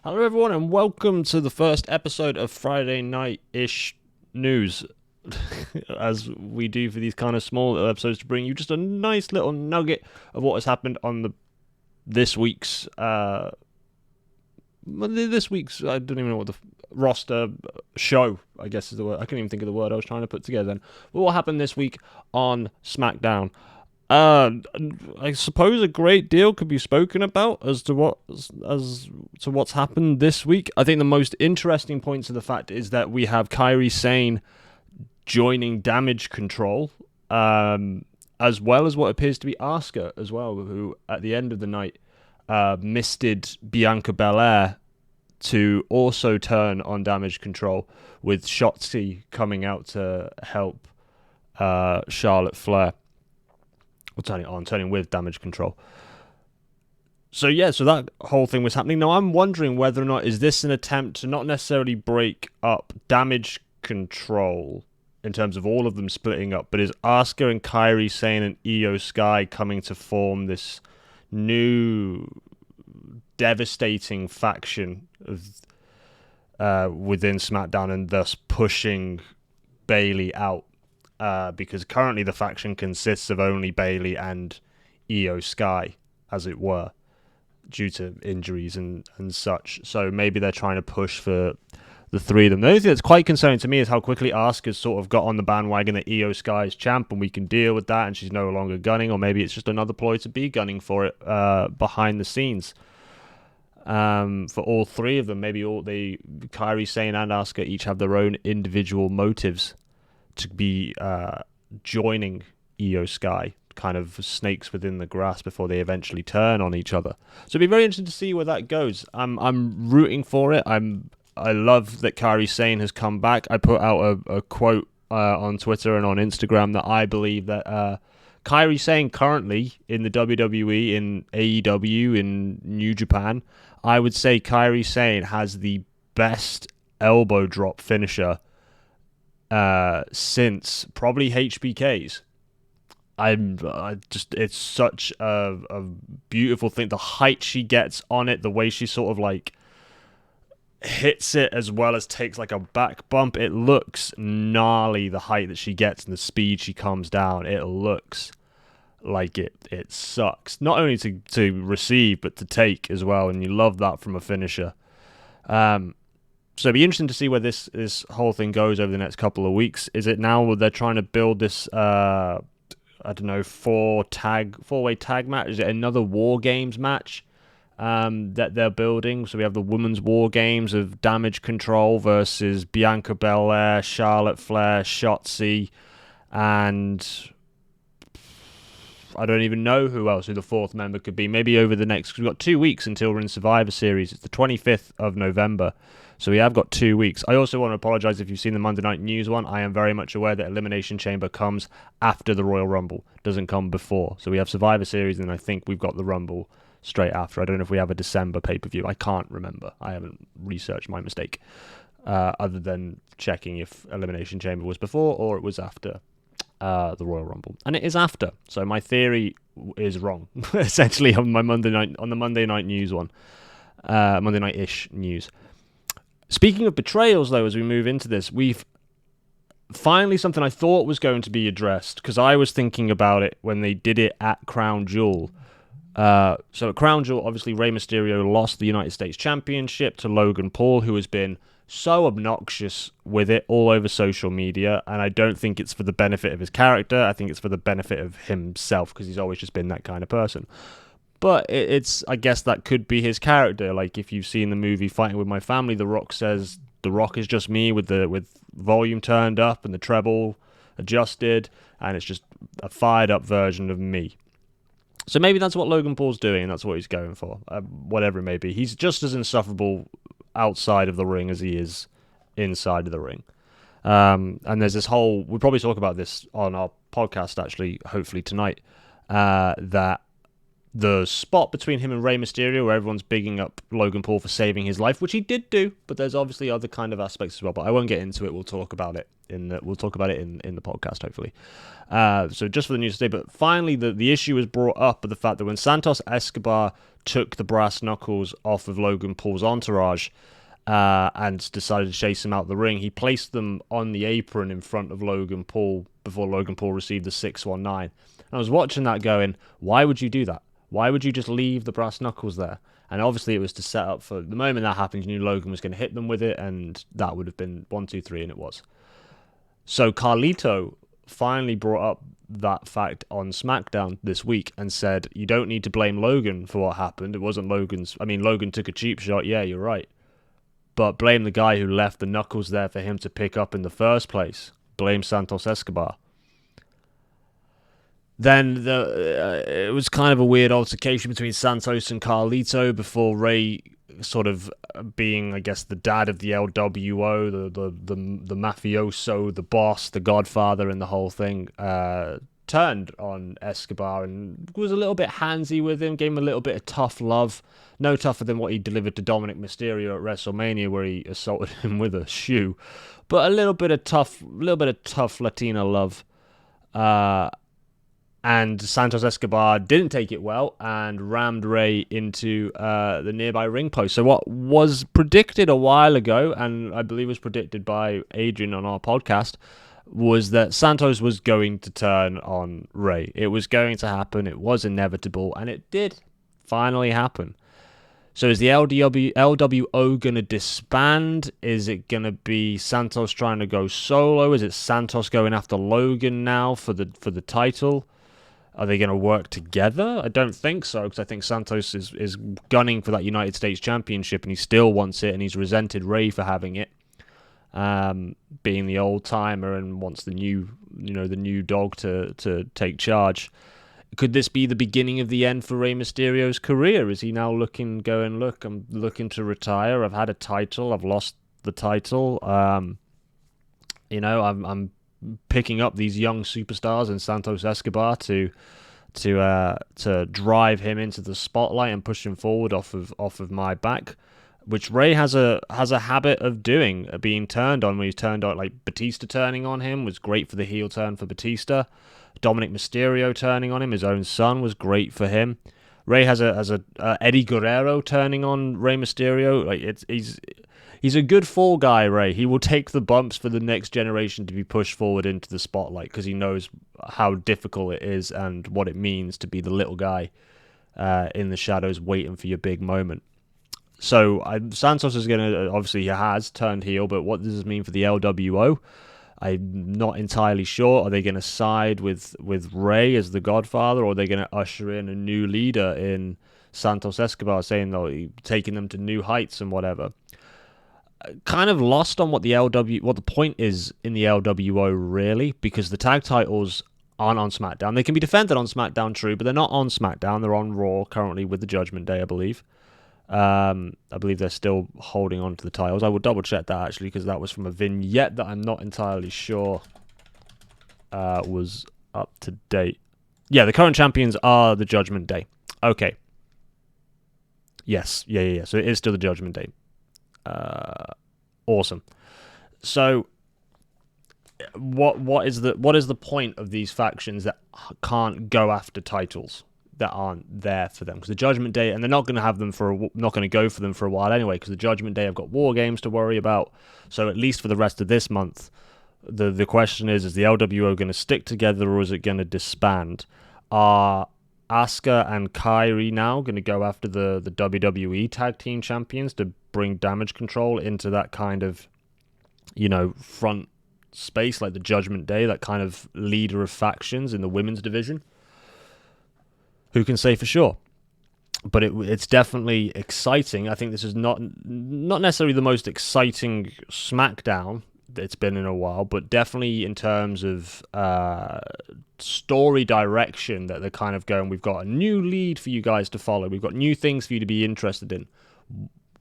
Hello, everyone, and welcome to the first episode of Friday Night-ish News. As we do for these kind of small episodes, to bring you just a nice little nugget of what has happened on this week's I don't even know what the roster show, I guess is the word. I couldn't even think of the word I was trying to put together then. But what happened this week on SmackDown? I suppose a great deal could be spoken about as to what's happened this week. I think the most interesting points of the fact is that we have Kairi Sane joining Damage Control, as well as what appears to be Asuka as well, who at the end of the night misted Bianca Belair to also turn on Damage Control, with Shotzi coming out to help Charlotte Flair. Turning with Damage Control. So that whole thing was happening. Now I'm wondering whether or not is this an attempt to not necessarily break up Damage Control in terms of all of them splitting up, but is Asuka and Kairi Sane and Io Sky coming to form this new devastating faction of within SmackDown, and thus pushing Bayley out? Because currently the faction consists of only Bayley and Io Sky, as it were, due to injuries and such. So maybe they're trying to push for the three of them. The only thing that's quite concerning to me is how quickly Asuka's sort of got on the bandwagon that Io Sky is champ, and we can deal with that, and she's no longer gunning, or maybe it's just another ploy to be gunning for it behind the scenes. For all three of them, maybe Kairi Sane and Asuka each have their own individual motives to be joining Io Sky, kind of snakes within the grass before they eventually turn on each other. So it'd be very interesting to see where that goes. I'm rooting for it. I love that Kairi Sane has come back. I put out a quote on Twitter and on Instagram that I believe that Kairi Sane currently in the WWE, in AEW, in New Japan, I would say Kairi Sane has the best elbow drop finisher since probably HBK's. It's such a beautiful thing. The height she gets on it, the way she sort of like hits it as well as takes like a back bump. It looks gnarly, the height that she gets and the speed she comes down. It looks like it sucks. Not only to receive, but to take as well. And you love that from a finisher. So it'd be interesting to see where this whole thing goes over the next couple of weeks. Is it now where they're trying to build this, four-way tag match? Is it another War Games match that they're building? So we have the Women's War Games of Damage Control versus Bianca Belair, Charlotte Flair, Shotzi, and I don't even know who the fourth member could be. Maybe over the next... We've got 2 weeks until we're in Survivor Series. It's the 25th of November. So we have got 2 weeks. I also want to apologize if you've seen the Monday Night News one. I am very much aware that Elimination Chamber comes after the Royal Rumble. It doesn't come before. So we have Survivor Series, and I think we've got the Rumble straight after. I don't know if we have a December pay-per-view. I can't remember. I haven't researched, my mistake. Other than checking if Elimination Chamber was before or it was after the Royal Rumble. And it is after. So my theory is wrong, essentially, on the Monday Night News one. Monday Night-ish news. Speaking of betrayals, though, as we move into this, we've finally something I thought was going to be addressed, because I was thinking about it when they did it at Crown Jewel. So at Crown Jewel, obviously, Rey Mysterio lost the United States Championship to Logan Paul, who has been so obnoxious with it all over social media, and I don't think it's for the benefit of his character. I think it's for the benefit of himself, because he's always just been that kind of person. But I guess that could be his character. Like, if you've seen the movie Fighting With My Family, The Rock says, The Rock is just me with volume turned up and the treble adjusted, and it's just a fired up version of me. So maybe that's what Logan Paul's doing, and that's what he's going for. Whatever it may be. He's just as insufferable outside of the ring as he is inside of the ring. And there's this whole... We'll probably talk about this on our podcast, actually, hopefully tonight, that the spot between him and Rey Mysterio, where everyone's bigging up Logan Paul for saving his life, which he did do, but there's obviously other kind of aspects as well. But I won't get into it. We'll talk about it in the podcast, hopefully. So just for the news today, but finally the issue was brought up of the fact that when Santos Escobar took the brass knuckles off of Logan Paul's entourage and decided to chase him out the ring, he placed them on the apron in front of Logan Paul before Logan Paul received the 619. And I was watching that going, why would you do that? Why would you just leave the brass knuckles there? And obviously it was to set up for the moment that happened, you knew Logan was going to hit them with it, and that would have been 1, 2, 3, and it was. So Carlito finally brought up that fact on SmackDown this week and said, you don't need to blame Logan for what happened. It wasn't Logan's. I mean, Logan took a cheap shot. Yeah, you're right. But blame the guy who left the knuckles there for him to pick up in the first place. Blame Santos Escobar. Then it was kind of a weird altercation between Santos and Carlito before Rey, sort of being, I guess, the dad of the LWO, the mafioso, the boss, the godfather, and the whole thing, turned on Escobar and was a little bit handsy with him, gave him a little bit of tough love. No tougher than what he delivered to Dominic Mysterio at WrestleMania, where he assaulted him with a shoe, but a little bit of tough Latina love. And Santos Escobar didn't take it well and rammed Rey into the nearby ring post. So what was predicted a while ago, and I believe was predicted by Adrian on our podcast, was that Santos was going to turn on Rey. It was going to happen. It was inevitable, and it did finally happen. So is the LWO going to disband? Is it going to be Santos trying to go solo? Is it Santos going after Logan now for the title? Are they going to work together? I don't think so, because I think Santos is gunning for that United States Championship, and he still wants it, and he's resented Rey for having it, being the old timer, and wants the new dog to take charge. Could this be the beginning of the end for Rey Mysterio's career? Is he now look, I'm looking to retire. I've had a title. I've lost the title. I'm picking up these young superstars and Santos Escobar to drive him into the spotlight and push him forward off of my back, which Rey has a habit of doing, being turned on. When he's turned on, like Batista turning on him was great for the heel turn for Batista. Dominic Mysterio turning on him, his own son, was great for him. Rey has a Eddie Guerrero turning on Rey Mysterio. Like he's a good fall guy, Rey. He will take the bumps for the next generation to be pushed forward into the spotlight, because he knows how difficult it is and what it means to be the little guy in the shadows waiting for your big moment. So Santos is going to, obviously he has turned heel, but what does this mean for the LWO? I'm not entirely sure. Are they going to side with Rey as the Godfather, or are they going to usher in a new leader in Santos Escobar, saying they're taking them to new heights and whatever? Kind of lost on what the point is in the LWO, really, because the tag titles aren't on SmackDown. They can be defended on SmackDown, true, but they're not on SmackDown. They're on Raw currently with the Judgment Day, I believe. I believe they're still holding on to the titles. I will double check that, actually, because that was from a vignette that I'm not entirely sure was up to date. Yeah, the current champions are the Judgment Day. Okay. Yes. Yeah. So it is still the Judgment Day. Awesome. So what is the point of these factions that can't go after titles that aren't there for them? Because the Judgment Day, and they're not going to have them not going to go for them for a while anyway, because the Judgment Day have got War Games to worry about. So at least for the rest of this month, the question is the LWO going to stick together, or is it going to disband? Are Asuka and Kairi now going to go after the WWE Tag Team Champions to bring Damage Control into that kind of, front space, like the Judgment Day, that kind of leader of factions in the women's division? Who can say for sure? But it's definitely exciting. I think this is not necessarily the most exciting SmackDown it's been in a while, but definitely in terms of story direction, that they're kind of going, we've got a new lead for you guys to follow, we've got new things for you to be interested in,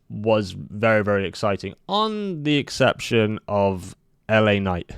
was very, very exciting, on the exception of LA Knight.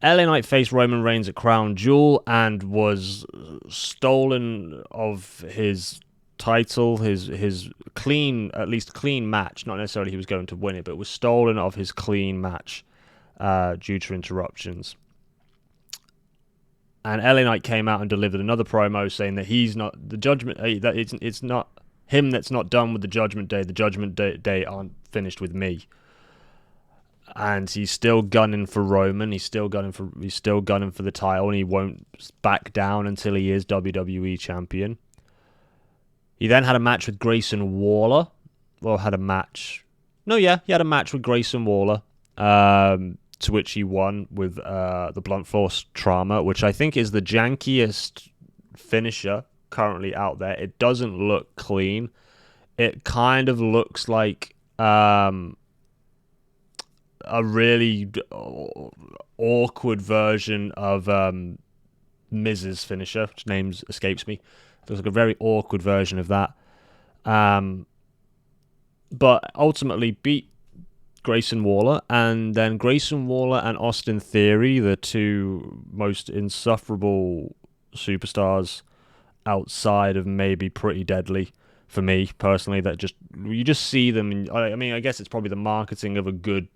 LA Knight faced Roman Reigns at Crown Jewel and was stolen of his title, his clean, at least clean match. Not necessarily he was going to win it, but was stolen of his clean match due to interruptions. And LA Knight came out and delivered another promo saying that he's not the judgment. That it's not him that's not done with the Judgment Day. The Judgment Day aren't finished with me. And he's still gunning for Roman. He's still gunning for the title, and he won't back down until he is WWE champion. He then had a match with Grayson Waller. Well, had a match. No, yeah, he had a match with Grayson Waller, to which he won with the Blunt Force Trauma, which I think is the jankiest finisher currently out there. It doesn't look clean. It kind of looks like a really awkward version of Miz's finisher, which name escapes me. It looks like a very awkward version of that. But ultimately beat Grayson Waller, and then Grayson Waller and Austin Theory, the two most insufferable superstars outside of maybe Pretty Deadly, for me personally, that you just see them, and I mean, I guess it's probably the marketing of a good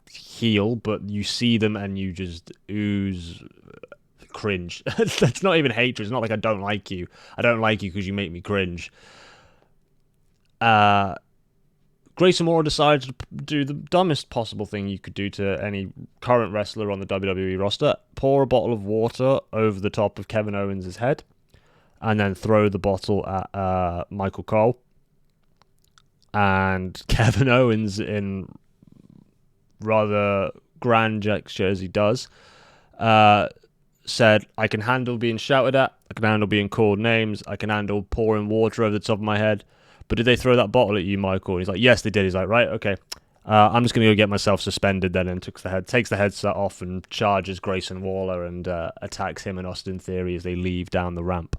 heel, but you see them and you just ooze cringe. That's not even hatred. It's not like I don't like you. I don't like you because you make me cringe. Grayson Waller decided to do the dumbest possible thing you could do to any current wrestler on the WWE roster: pour a bottle of water over the top of Kevin Owens' head, and then throw the bottle at Michael Cole. And Kevin Owens, in rather grand gesture as he does, said, "I can handle being shouted at, I can handle being called names, I can handle pouring water over the top of my head. But did they throw that bottle at you, Michael?" And he's like, "Yes, they did." He's like, "Right, okay. I'm just going to go get myself suspended then," and takes the headset off and charges Grayson Waller and attacks him and Austin Theory as they leave down the ramp.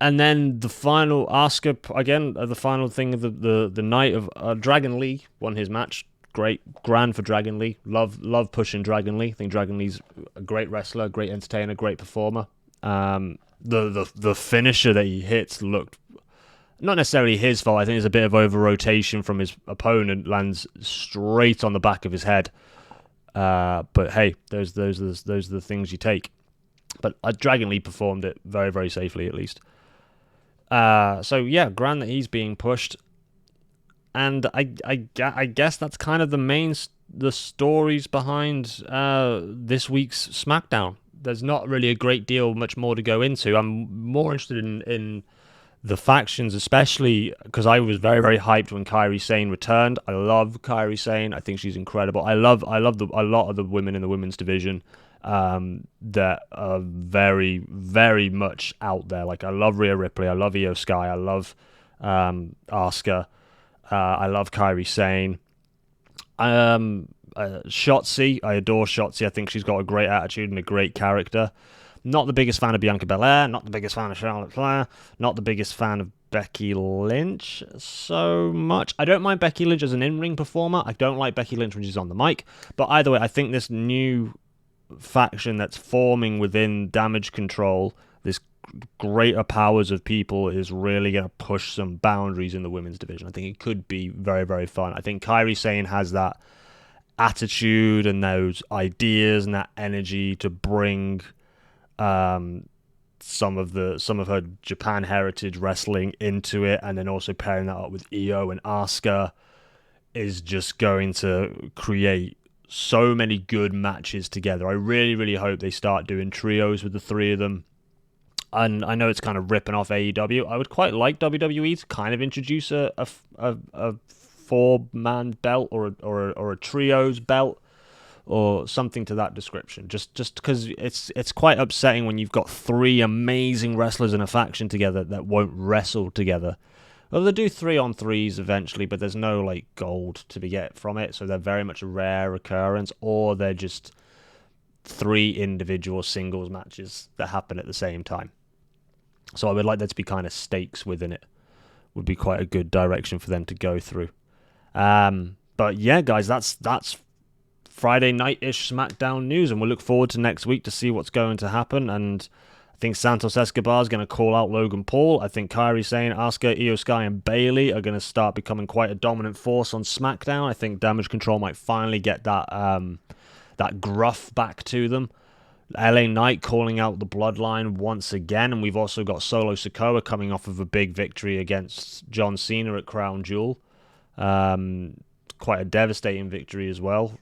And then the final the final thing of the night of Dragon Lee won his match. Great, grand for Dragon Lee. Love pushing Dragon Lee. I think Dragon Lee's a great wrestler, great entertainer, great performer. The finisher that he hits looked not necessarily his fault. I think there's a bit of over rotation from his opponent, lands straight on the back of his head. But hey, those are the things you take. But Dragon Lee performed it very, very safely, at least. So yeah, grand that he's being pushed, and I guess that's kind of the stories behind this week's SmackDown. There's not really a great deal, much more to go into. I'm more interested in the factions, especially because I was very, very hyped when Kairi Sane returned. I love Kairi Sane. I think she's incredible. I love a lot of the women in the women's division that are very, very much out there. Like, I love Rhea Ripley, I love Io Sky, I love Asuka, I love Kairi Sane. Shotzi, I adore Shotzi. I think she's got a great attitude and a great character. Not the biggest fan of Bianca Belair, not the biggest fan of Charlotte Flair, not the biggest fan of Becky Lynch so much. I don't mind Becky Lynch as an in-ring performer. I don't like Becky Lynch when she's on the mic. But either way, I think this new faction that's forming within Damage Control, this greater powers of people, is really going to push some boundaries in the women's division. I think it could be very, very fun. I think Kairi Sane has that attitude and those ideas and that energy to bring some of her Japan heritage wrestling into it, and then also pairing that up with Io and Asuka is just going to create so many good matches together. I really, really hope they start doing trios with the three of them. And I know it's kind of ripping off AEW. I would quite like WWE to kind of introduce a 4-man belt or a trios belt or something to that description. Just because it's quite upsetting when you've got three amazing wrestlers in a faction together that won't wrestle together. Well, they do 3-on-3s eventually, but there's no like gold to be get from it, so they're very much a rare occurrence, or they're just 3 individual singles matches that happen at the same time. So I would like there to be kind of stakes within it. Would be quite a good direction for them to go through. But yeah, guys, that's Friday night-ish SmackDown news, and we'll look forward to next week to see what's going to happen. And I think Santos Escobar is going to call out Logan Paul. I think Kairi Sane, Asuka, Io Sky, and Bayley are going to start becoming quite a dominant force on SmackDown. I think Damage Control might finally get that that gruff back to them. LA Knight calling out the Bloodline once again, and we've also got Solo Sikoa coming off of a big victory against John Cena at Crown Jewel. Quite a devastating victory as well.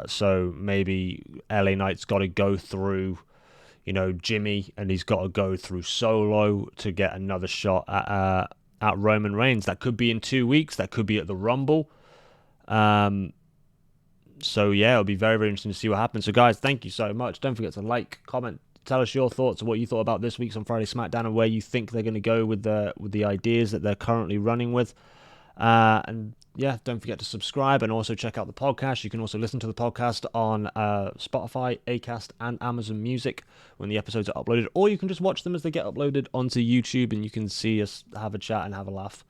So maybe LA Knight's got to go through, Jimmy, and he's got to go through Solo to get another shot at Roman Reigns. That could be in 2 weeks. That could be at the Rumble. So yeah, it'll be very, very interesting to see what happens. So guys, thank you so much. Don't forget to like, comment, tell us your thoughts on what you thought about this week's on Friday SmackDown and where you think they're going to go with the ideas that they're currently running with. And yeah, don't forget to subscribe and also check out the podcast. You can also listen to the podcast on Spotify, Acast, and Amazon Music when the episodes are uploaded, or you can just watch them as they get uploaded onto YouTube, and you can see us have a chat and have a laugh.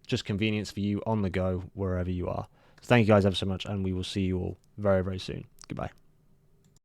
Just convenience for you on the go wherever you are. Thank you guys ever so much, and we will see you all very, very soon. Goodbye.